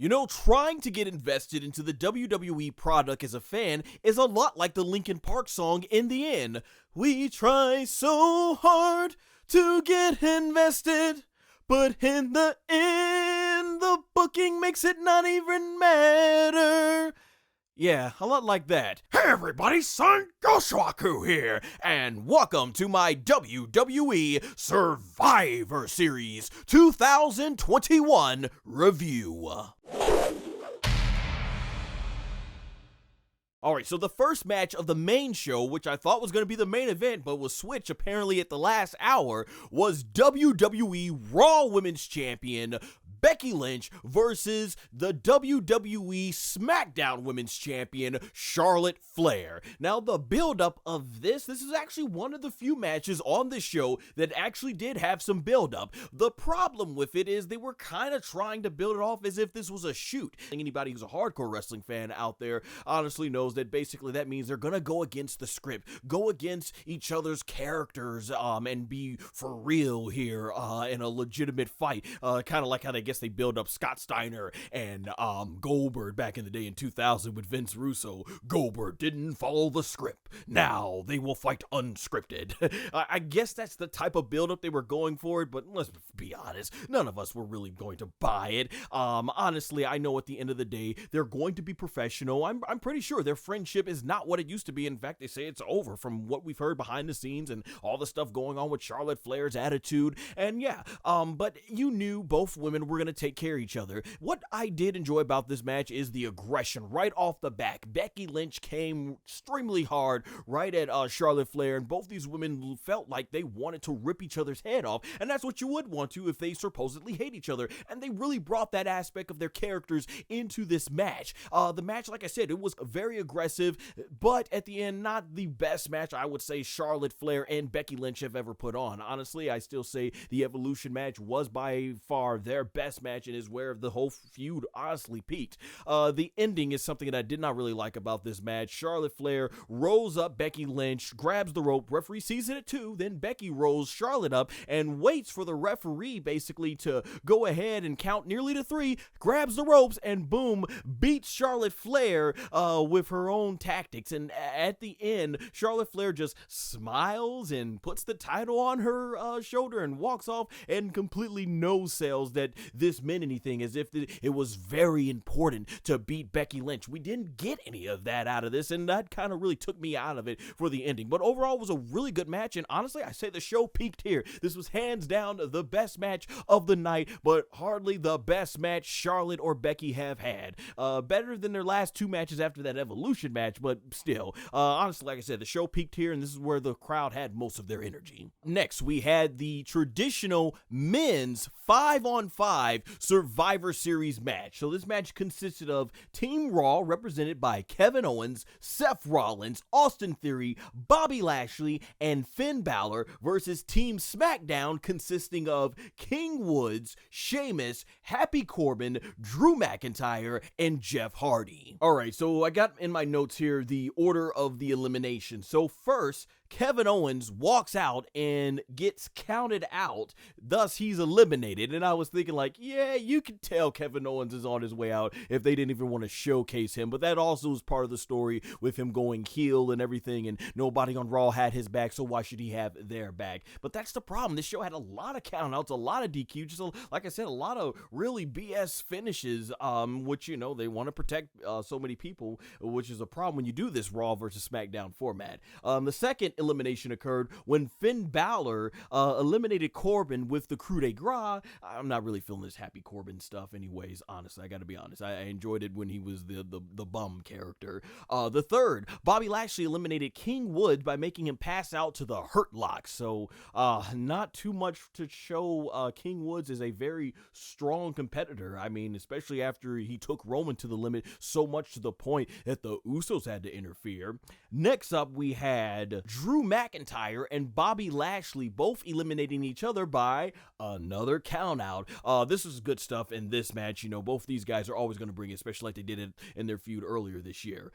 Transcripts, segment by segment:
You know, trying to get invested into the WWE product as a fan is a lot like the Linkin Park song In the End. We try so hard to get invested, but in the end, the booking makes it not even matter. Yeah, a lot like that. Hey everybody, SonGoshuaku here, and welcome to my WWE Survivor Series 2021 review. Alright, so the first match of the main show, which I thought was going to be the main event, but was switched apparently at the last hour, was WWE Raw Women's Champion Becky Lynch versus the WWE SmackDown Women's Champion Charlotte Flair. Now, the build-up of this is actually one of the few matches on this show that actually did have some build-up. The problem with it is they were kind of trying to build it off as if this was a shoot. Anybody who's a hardcore wrestling fan out there honestly knows that basically that means they're gonna go against the script, go against each other's characters, and be for real here in a legitimate fight, kind of like how they build up Scott Steiner and Goldberg back in the day in 2000 with Vince Russo. Goldberg didn't follow the script. Now they will fight unscripted. I guess that's the type of build-up they were going for it, but let's be honest, none of us were really going to buy it. Honestly, I know at the end of the day, they're going to be professional. I'm pretty sure their friendship is not what it used to be. In fact, they say it's over from what we've heard behind the scenes and all the stuff going on with Charlotte Flair's attitude. And yeah, but you knew both women were going to take care of each other. What I did enjoy about this match is the aggression right off the back. Becky Lynch came extremely hard right at Charlotte Flair, and both these women felt like they wanted to rip each other's head off, and that's what you would want to if they supposedly hate each other, and they really brought that aspect of their characters into this match. The match, like I said, it was very aggressive, but at the end, not the best match I would say Charlotte Flair and Becky Lynch have ever put on. Honestly, I still say the Evolution match was by far their best match and is where the whole feud honestly peaked. The ending is something that I did not really like about this match. Charlotte Flair rolls up Becky Lynch, grabs the rope, referee sees it too, then Becky rolls Charlotte up and waits for the referee basically to go ahead and count nearly to 3, grabs the ropes, and boom, beats Charlotte Flair with her own tactics. And at the end, Charlotte Flair just smiles and puts the title on her shoulder and walks off and completely no-sells that this meant anything, as if it was very important to beat Becky Lynch. We didn't get any of that out of this, and that kind of really took me out of it for the ending. But overall, it was a really good match, and honestly, I say the show peaked here. This was hands down the best match of the night, but hardly the best match Charlotte or Becky have had. Better than their last 2 matches after that Evolution match, but still. Honestly, like I said, the show peaked here, and this is where the crowd had most of their energy. Next, we had the traditional men's 5-on-5 Survivor Series match. So this match consisted of Team Raw, represented by Kevin Owens, Seth Rollins, Austin Theory, Bobby Lashley, and Finn Balor, versus Team SmackDown, consisting of King Woods, Sheamus, Happy Corbin, Drew McIntyre, and Jeff Hardy. Alright, so I got in my notes here the order of the elimination. So first, Kevin Owens walks out and gets counted out, thus he's eliminated. And I was thinking like, yeah, you can tell Kevin Owens is on his way out if they didn't even want to showcase him, but that also was part of the story with him going heel and everything, and nobody on Raw had his back, so why should he have their back? But that's the problem. This show had a lot of countouts, a lot of DQ, just like I said, a lot of really BS finishes, which, you know, they want to protect so many people, which is a problem when you do this Raw versus SmackDown format. The second elimination occurred when Finn Balor eliminated Corbin with the coup de grace. I'm not really feeling this Happy Corbin stuff anyways, honestly. I gotta be honest. I enjoyed it when he was the bum character. The third, Bobby Lashley eliminated King Woods by making him pass out to the Hurt Lock. So not too much to show King Woods is a very strong competitor. I mean, especially after he took Roman to the limit so much to the point that the Usos had to interfere. Next up, we had Drew Drew McIntyre and Bobby Lashley both eliminating each other by another countout. This was good stuff in this match. You know, both these guys are always going to bring it, especially like they did it in their feud earlier this year.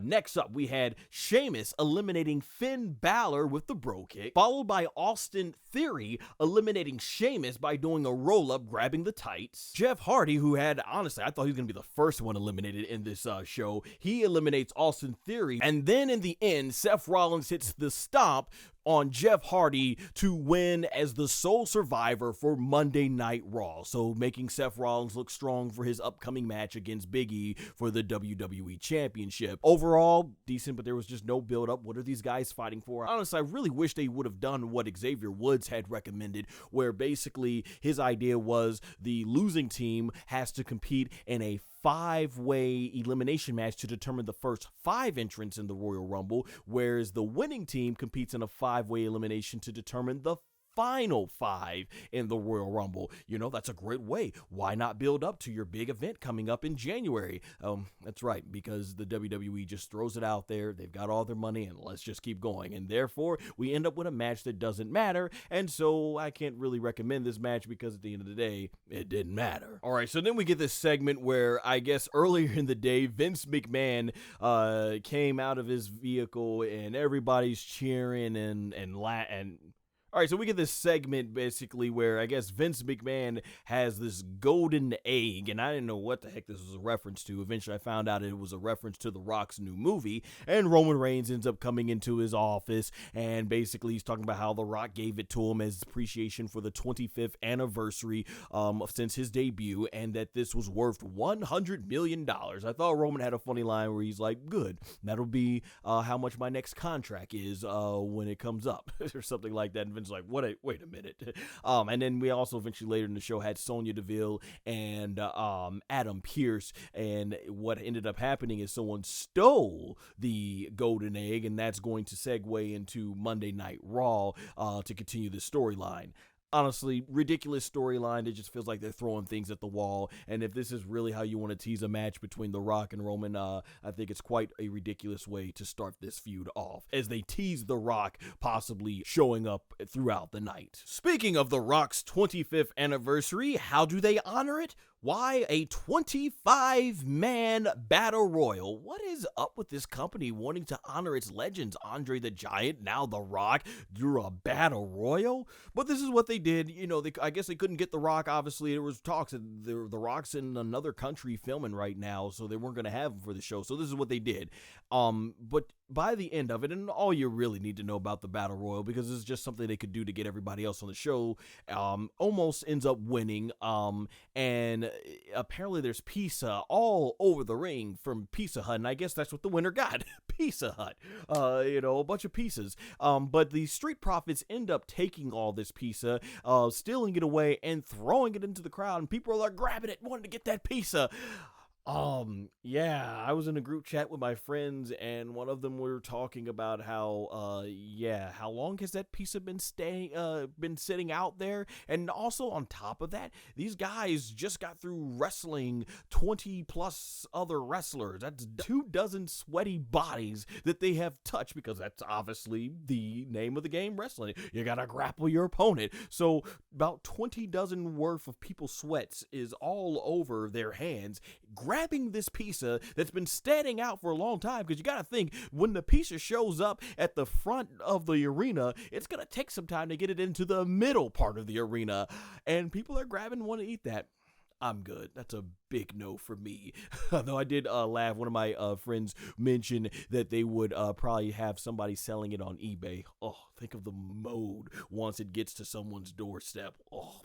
Next up, we had Sheamus eliminating Finn Balor with the bro kick, followed by Austin Theory eliminating Sheamus by doing a roll-up, grabbing the tights. Jeff Hardy, who had, honestly, I thought he was going to be the first one eliminated in this show, he eliminates Austin Theory, and then in the end, Seth Rollins hits the stomp on Jeff Hardy to win as the sole survivor for Monday Night Raw. So making Seth Rollins look strong for his upcoming match against Big E for the WWE Championship. Overall, decent, but there was just no build-up. What are these guys fighting for? Honestly, I really wish they would have done what Xavier Woods had recommended, where basically his idea was the losing team has to compete in a 5-way elimination match to determine the first 5 entrants in the Royal Rumble, whereas the winning team competes in a 5-way elimination to determine the final 5 in the Royal Rumble. You know, that's a great way. Why not build up to your big event coming up in January? That's right, because the WWE just throws it out there. They've got all their money, and let's just keep going. And therefore, we end up with a match that doesn't matter. And so I can't really recommend this match because at the end of the day, it didn't matter. All right, so then we get this segment where I guess earlier in the day, Vince McMahon came out of his vehicle and everybody's cheering and all right, so we get this segment basically where I guess Vince McMahon has this golden egg, and I didn't know what the heck this was a reference to. Eventually, I found out it was a reference to The Rock's new movie, and Roman Reigns ends up coming into his office, and basically he's talking about how The Rock gave it to him as appreciation for the 25th anniversary since his debut, and that this was worth $100 million. I thought Roman had a funny line where he's like, good, that'll be how much my next contract is when it comes up, or something like that. And like, wait a minute. And then we also eventually later in the show had Sonya Deville and Adam Pearce, and what ended up happening is someone stole the golden egg, and that's going to segue into Monday Night Raw to continue the storyline. Honestly, ridiculous storyline. It just feels like they're throwing things at the wall. And if this is really how you want to tease a match between The Rock and Roman, I think it's quite a ridiculous way to start this feud off, as they tease The Rock possibly showing up throughout the night. Speaking of The Rock's 25th anniversary, how do they honor it? Why a 25-man battle royal? What is up with this company wanting to honor its legends? Andre the Giant, now The Rock, through a battle royal? But this is what they did. You know, I guess they couldn't get The Rock. Obviously, there was talks that the Rock's in another country filming right now, so they weren't going to have him for the show. So this is what they did. But by the end of it, and all you really need to know about the battle royal, because it's just something they could do to get everybody else on the show, almost ends up winning. And apparently there's pizza all over the ring from Pizza Hut, and I guess that's what the winner got. Pizza Hut. A bunch of pizzas. But the Street Profits end up taking all this pizza, stealing it away, and throwing it into the crowd, and people are like grabbing it, wanting to get that pizza. Yeah, I was in a group chat with my friends, and one of them were talking about how, how long has that pizza been sitting out there? And also on top of that, these guys just got through wrestling 20 plus other wrestlers. That's 24 sweaty bodies that they have touched, because that's obviously the name of the game, wrestling. You gotta grapple your opponent. So about 20 dozen worth of people's sweats is all over their hands, grabbing this pizza that's been standing out for a long time, because you got to think, when the pizza shows up at the front of the arena, it's going to take some time to get it into the middle part of the arena, and people are grabbing, want to eat that. I'm good. That's a big no for me. Though I did laugh. One of my friends mentioned that they would probably have somebody selling it on eBay. Oh, think of the mode once it gets to someone's doorstep. Oh.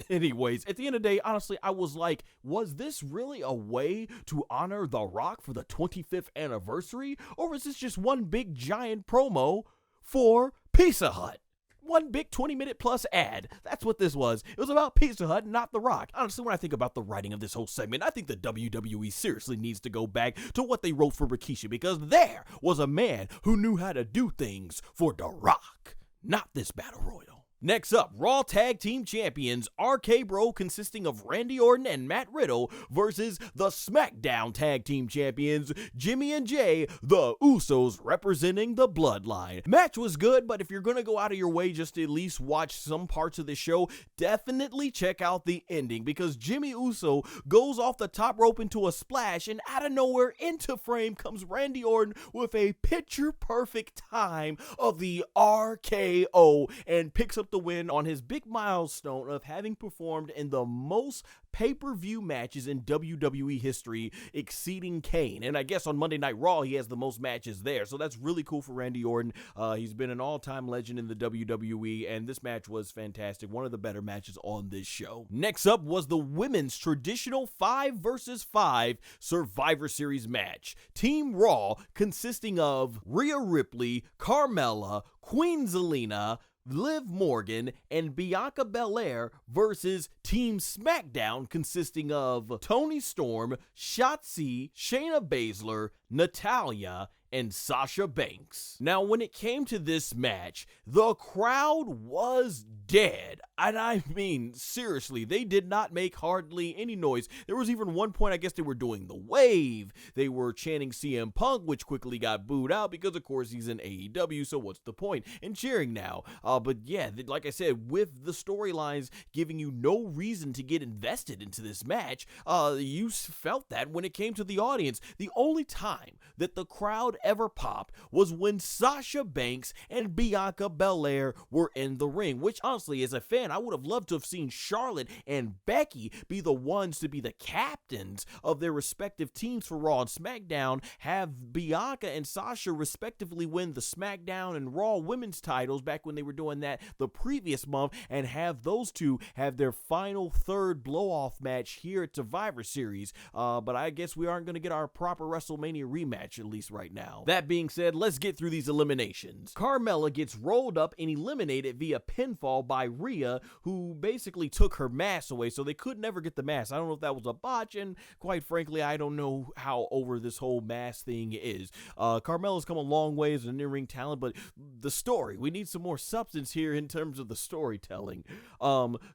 Anyways, at the end of the day, honestly, I was like, was this really a way to honor The Rock for the 25th anniversary? Or is this just one big giant promo for Pizza Hut? One big 20-minute plus ad. That's what this was. It was about Pizza Hut, not The Rock. Honestly, when I think about the writing of this whole segment, I think the WWE seriously needs to go back to what they wrote for Rikishi, because there was a man who knew how to do things for The Rock, not this battle royal. Next up, Raw Tag Team Champions RKBro, consisting of Randy Orton and Matt Riddle, versus the SmackDown Tag Team Champions Jimmy and Jay, the Usos, representing the Bloodline. Match was good, but if you're gonna go out of your way just to at least watch some parts of the show, definitely check out the ending, because Jimmy Uso goes off the top rope into a splash, and out of nowhere into frame comes Randy Orton with a picture perfect time of the RKO and picks up the win on his big milestone of having performed in the most pay-per-view matches in WWE history, exceeding Kane. And I guess on Monday Night Raw, he has the most matches there. So that's really cool for Randy Orton. He's been an all-time legend in the WWE, and this match was fantastic. One of the better matches on this show. Next up was the women's traditional 5 versus 5 Survivor Series match. Team Raw, consisting of Rhea Ripley, Carmella, Queen Zelina, Liv Morgan, and Bianca Belair, versus Team SmackDown, consisting of Toni Storm, Shotzi, Shayna Baszler, Natalya, and Sahsa Banks. Now, when it came to this match, the crowd was dead. And I mean, seriously, they did not make hardly any noise. There was even one point, I guess they were doing the wave. They were chanting CM Punk, which quickly got booed out because, of course, he's in AEW, so what's the point in cheering now? But yeah, like I said, with the storylines giving you no reason to get invested into this match, you felt that when it came to the audience. The only time that the crowd ever popped was when Sahsa Banks and Bianca Belair were in the ring, which honestly, as a fan, I would have loved to have seen Charlotte and Becky be the ones to be the captains of their respective teams for Raw and SmackDown, have Bianca and Sasha respectively win the SmackDown and Raw women's titles back when they were doing that the previous month, and have those two have their final third blow-off match here at Survivor Series. But I guess we aren't going to get our proper WrestleMania rematch, at least right now. That being said, let's get through these eliminations. Carmella gets rolled up and eliminated via pinfall by Rhea, who basically took her mask away, so they could never get the mask. I don't know if that was a botch, and quite frankly, I don't know how over this whole mask thing is. Carmella's come a long way as an in-ring talent, but the story, we need some more substance here in terms of the storytelling.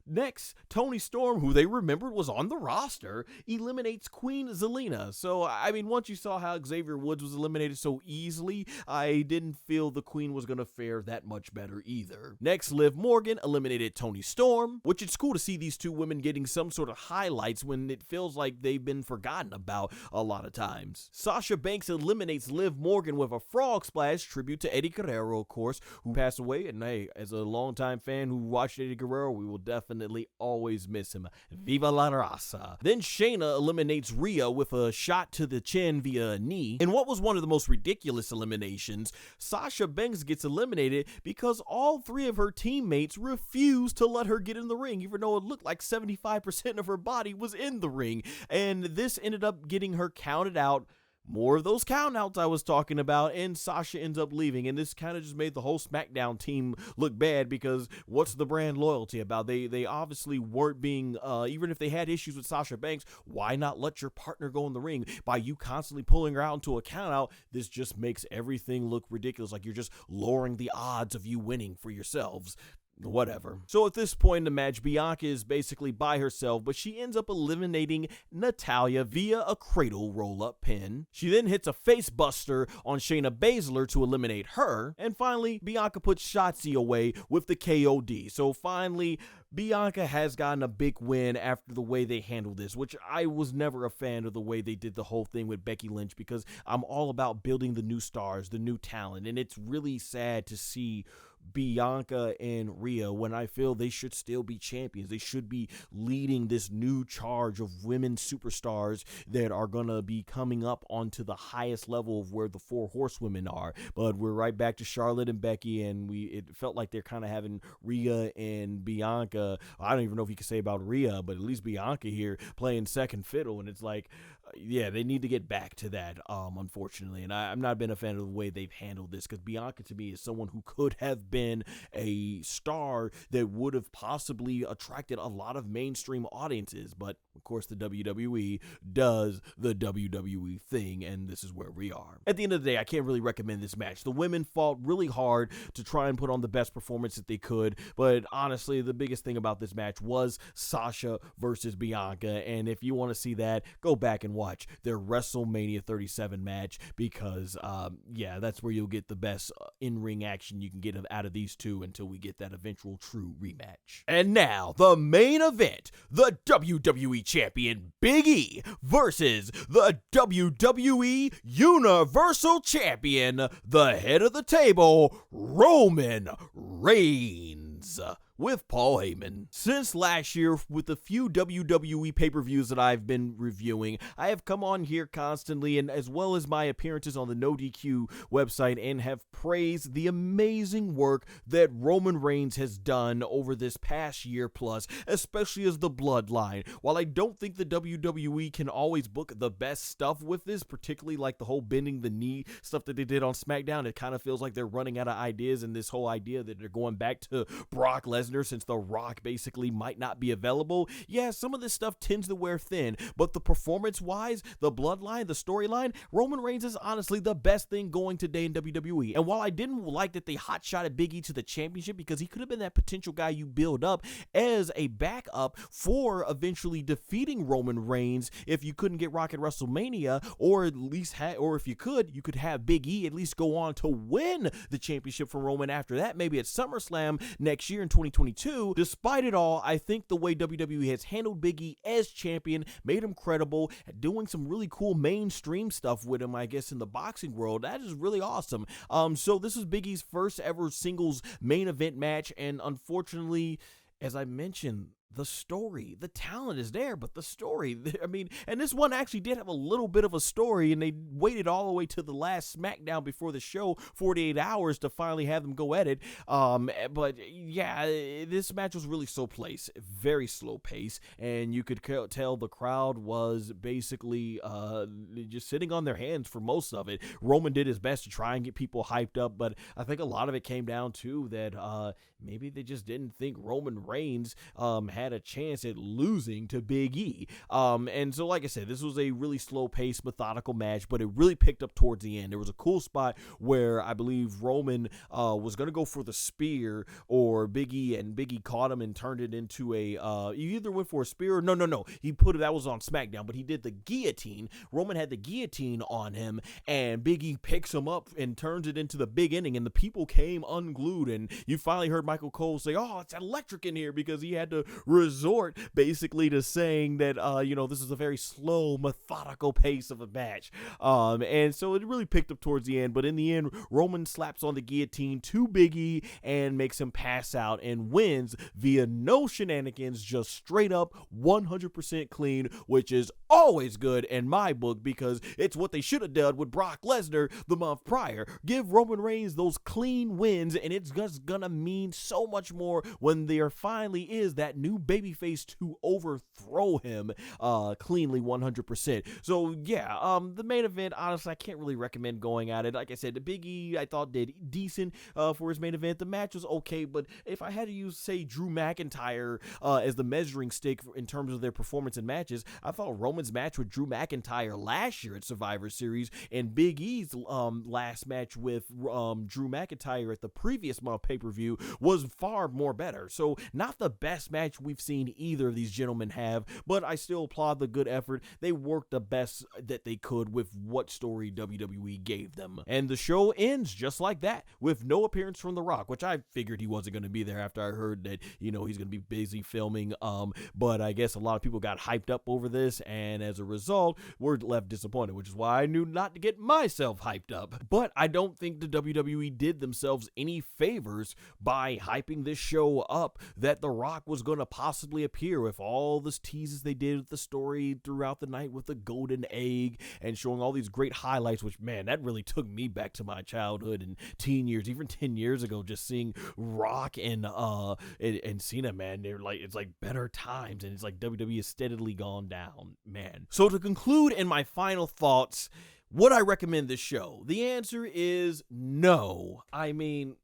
Next, Toni Storm, who they remembered was on the roster, eliminates Queen Zelina. So, I mean, once you saw how Xavier Woods was eliminated so easily, I didn't feel the Queen was going to fare that much better either. Next, Liv Morgan eliminated Toni Storm, which it's cool to see these two women getting some sort of highlights when it feels like they've been forgotten about a lot of times. Sasha Banks eliminates Liv Morgan with a frog splash, tribute to Eddie Guerrero, of course, who passed away, and hey, as a longtime fan who watched Eddie Guerrero, we will definitely always miss him. Viva la raza. Then Shayna eliminates Rhea with a shot to the chin via a knee. In what was one of the most ridiculous eliminations, Sasha Banks gets eliminated because all 3 of her teammates refused to let her get in the ring, even though it looked like 75% of her body was in the ring. And this ended up getting her counted out. More of those countouts I was talking about, and Sasha ends up leaving, and this kind of just made the whole SmackDown team look bad, because what's the brand loyalty about? They obviously weren't being, even if they had issues with Sasha Banks, why not let your partner go in the ring? By you constantly pulling her out into a countout, this just makes everything look ridiculous, like you're just lowering the odds of you winning for yourselves. Whatever. So at this point in the match, Bianca is basically by herself, but she ends up eliminating Natalya via a cradle roll-up pin. She then hits a face buster on Shayna Baszler to eliminate her, and finally, Bianca puts Shotzi away with the KOD. So finally, Bianca has gotten a big win after the way they handled this, which I was never a fan of the way they did the whole thing with Becky Lynch, because I'm all about building the new stars, the new talent, and it's really sad to see Bianca and Rhea when I feel they should still be champions. They should be leading this new charge of women superstars that are going to be coming up onto the highest level of where the 4 horsewomen are. But we're right back to Charlotte and Becky, and it felt like they're kind of having Rhea and Bianca. I don't even know if you could say about Rhea, but at least Bianca here playing second fiddle, and it's like, yeah, they need to get back to that, unfortunately. And I'm not been a fan of the way they've handled this, because Bianca to me is someone who could have been a star that would have possibly attracted a lot of mainstream audiences, but Of course, the WWE does the WWE thing, and this is where we are. At the end of the day, I can't really recommend this match. The women fought really hard to try and put on the best performance that they could, but honestly, the biggest thing about this match was Sasha versus Bianca, and if you want to see that, go back and watch their WrestleMania 37 match, because, yeah, that's where you'll get the best in-ring action you can get out of these two until we get that eventual true rematch. And now, the main event, the WWE Champion Big E versus the WWE Universal Champion, the head of the table, Roman Reigns, with Paul Heyman. Since last year, with the few WWE pay-per-views that I've been reviewing, I have come on here constantly, and as well as my appearances on the No DQ website, and have praised the amazing work that Roman Reigns has done over this past year plus, especially as the Bloodline. While I don't think the WWE can always book the best stuff with this, particularly like the whole bending the knee stuff that they did on SmackDown, it kind of feels like they're running out of ideas, and this whole idea that they're going back to Brock Lesnar since The Rock basically might not be available. Yeah, some of this stuff tends to wear thin, but the performance-wise, the bloodline, the storyline, Roman Reigns is honestly the best thing going today in WWE. And while I didn't like that they hot-shotted Big E to the championship, because he could have been that potential guy you build up as a backup for eventually defeating Roman Reigns if you couldn't get Rock at WrestleMania, or at least or if you could have Big E at least go on to win the championship from Roman after that, maybe at SummerSlam next year in 2022. Despite it all, I think the way WWE has handled Big E as champion made him credible, doing some really cool mainstream stuff with him, I guess, in the boxing world. That is really awesome. So this was Big E's first ever singles main event match, and unfortunately, as I mentioned, the story, the talent is there, but the story, I mean, and this one actually did have a little bit of a story, and they waited all the way to the last SmackDown before the show, 48 hours, to finally have them go at it. But yeah, this match was really slow pace, very slow pace, and you could tell the crowd was basically just sitting on their hands for most of it. Roman did his best to try and get people hyped up, but I think a lot of it came down to that maybe they just didn't think Roman Reigns had a chance at losing to Big E. And so, like I said, this was a really slow-paced, methodical match, but it really picked up towards the end. There was a cool spot where I believe Roman was going to go for the spear, or Big E caught him and turned it into a, he either went for a spear or, no, he put it, that was on SmackDown, but he did the guillotine. Roman had the guillotine on him, and Big E picks him up and turns it into the big ending, and the people came unglued, and you finally heard Michael Cole say, "Oh, it's electric in here," because he had to resort basically to saying that, this is a very slow, methodical pace of a match. And so it really picked up towards the end, but in the end, Roman slaps on the guillotine to Big E and makes him pass out and wins via no shenanigans, just straight up 100% clean, which is always good in my book, because it's what they should have done with Brock Lesnar the month prior. Give Roman Reigns those clean wins, and it's just gonna mean so much more when there finally is that new babyface to overthrow him cleanly 100%. So yeah, the main event, honestly, I can't really recommend going at it. Like I said, the Big E I thought did decent for his main event. The match was okay, but if I had to use, say, Drew McIntyre as the measuring stick in terms of their performance in matches, I thought Roman's match with Drew McIntyre last year at Survivor Series and Big E's last match with Drew McIntyre at the previous month pay-per-view was far more better. So not the best match we've seen either of these gentlemen have, but I still applaud the good effort. They worked the best that they could with what story WWE gave them. And the show ends just like that, with no appearance from The Rock, which I figured he wasn't going to be there after I heard that, he's going to be busy filming. But I guess a lot of people got hyped up over this, and as a result, we're left disappointed, which is why I knew not to get myself hyped up. But I don't think the WWE did themselves any favors by hyping this show up that The Rock was going to possibly appear, with all this teases they did with the story throughout the night with the golden egg and showing all these great highlights, which, man, that really took me back to my childhood and teen years, even 10 years ago, just seeing Rock and Cena, man. They're like, it's like better times, and it's like WWE has steadily gone down, man. So to conclude, in my final thoughts, would I recommend this show? The answer is no. I mean,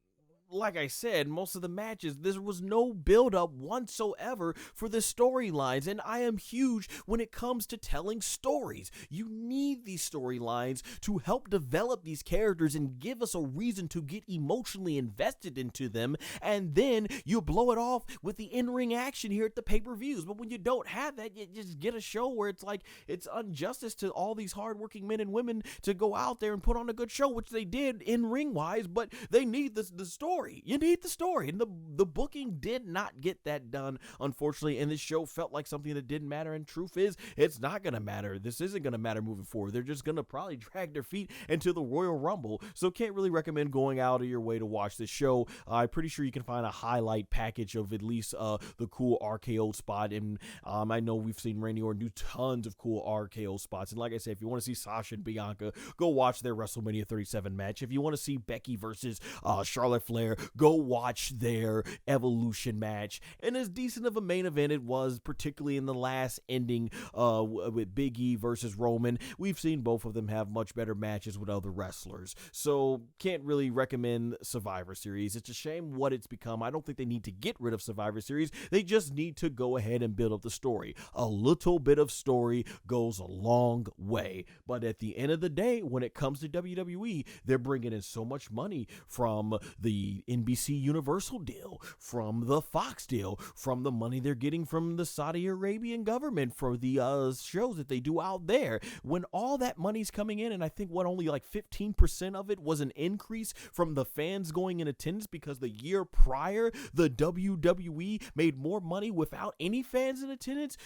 like I said, most of the matches, there was no build-up whatsoever for the storylines, and I am huge when it comes to telling stories. You need these storylines to help develop these characters and give us a reason to get emotionally invested into them, and then you blow it off with the in-ring action here at the pay-per-views. But when you don't have that, you just get a show where it's like, it's injustice to all these hardworking men and women to go out there and put on a good show, which they did in-ring wise, but they need the story. You need the story, and the booking did not get that done, unfortunately, and this show felt like something that didn't matter, and truth is, it's not gonna matter. This isn't gonna matter moving forward. They're just gonna probably drag their feet into the Royal Rumble, so can't really recommend going out of your way to watch this show. I'm pretty sure you can find a highlight package of at least the cool RKO spot, and I know we've seen Randy Orton do tons of cool RKO spots, and like I said, if you want to see Sasha and Bianca, go watch their WrestleMania 37 match. If you want to see Becky versus Charlotte Flair, go watch their Evolution match. And as decent of a main event it was, particularly in the last ending with Big E versus Roman, we've seen both of them have much better matches with other wrestlers, so can't really recommend Survivor Series. It's a shame what it's become. I don't think they need to get rid of Survivor Series. They just need to go ahead and build up the story. A little bit of story goes a long way, but at the end of the day, when it comes to WWE, they're bringing in so much money from the NBC Universal deal, from the Fox deal, from the money they're getting from the Saudi Arabian government for the shows that they do out there. When all that money's coming in, and I think only like 15% of it was an increase from the fans going in attendance, because the year prior, the WWE made more money without any fans in attendance.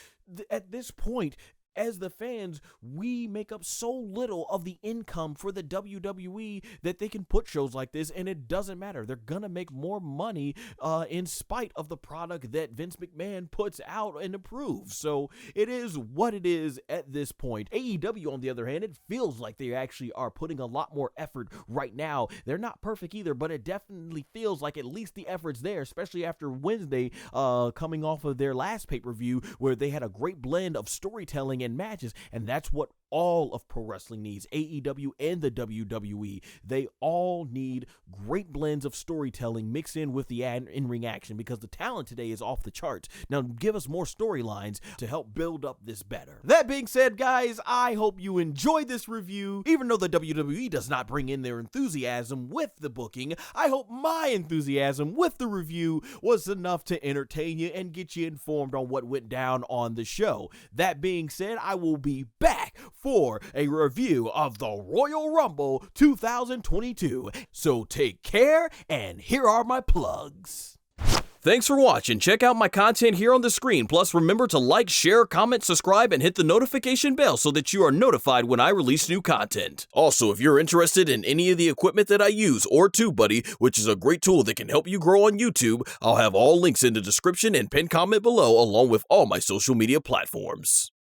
At this point, as the fans, we make up so little of the income for the WWE that they can put shows like this, and it doesn't matter. They're gonna make more money in spite of the product that Vince McMahon puts out and approves. So it is what it is at this point. AEW, on the other hand, it feels like they actually are putting a lot more effort right now. They're not perfect either, but it definitely feels like at least the effort's there, especially after Wednesday, coming off of their last pay-per-view where they had a great blend of storytelling and matches, and that's what all of pro wrestling needs. AEW and the WWE, they all need great blends of storytelling mixed in with the in-ring action, because the talent today is off the charts. Now give us more storylines to help build up this better. That being said, guys, I hope you enjoyed this review. Even though the WWE does not bring in their enthusiasm with the booking, I hope my enthusiasm with the review was enough to entertain you and get you informed on what went down on the show. That being said, I will be back for a review of the Royal Rumble 2022. So take care, and here are my plugs. Thanks for watching. Check out my content here on the screen. Plus, remember to like, share, comment, subscribe, and hit the notification bell so that you are notified when I release new content. Also, if you're interested in any of the equipment that I use, or TubeBuddy, which is a great tool that can help you grow on YouTube, I'll have all links in the description and pinned comment below, along with all my social media platforms.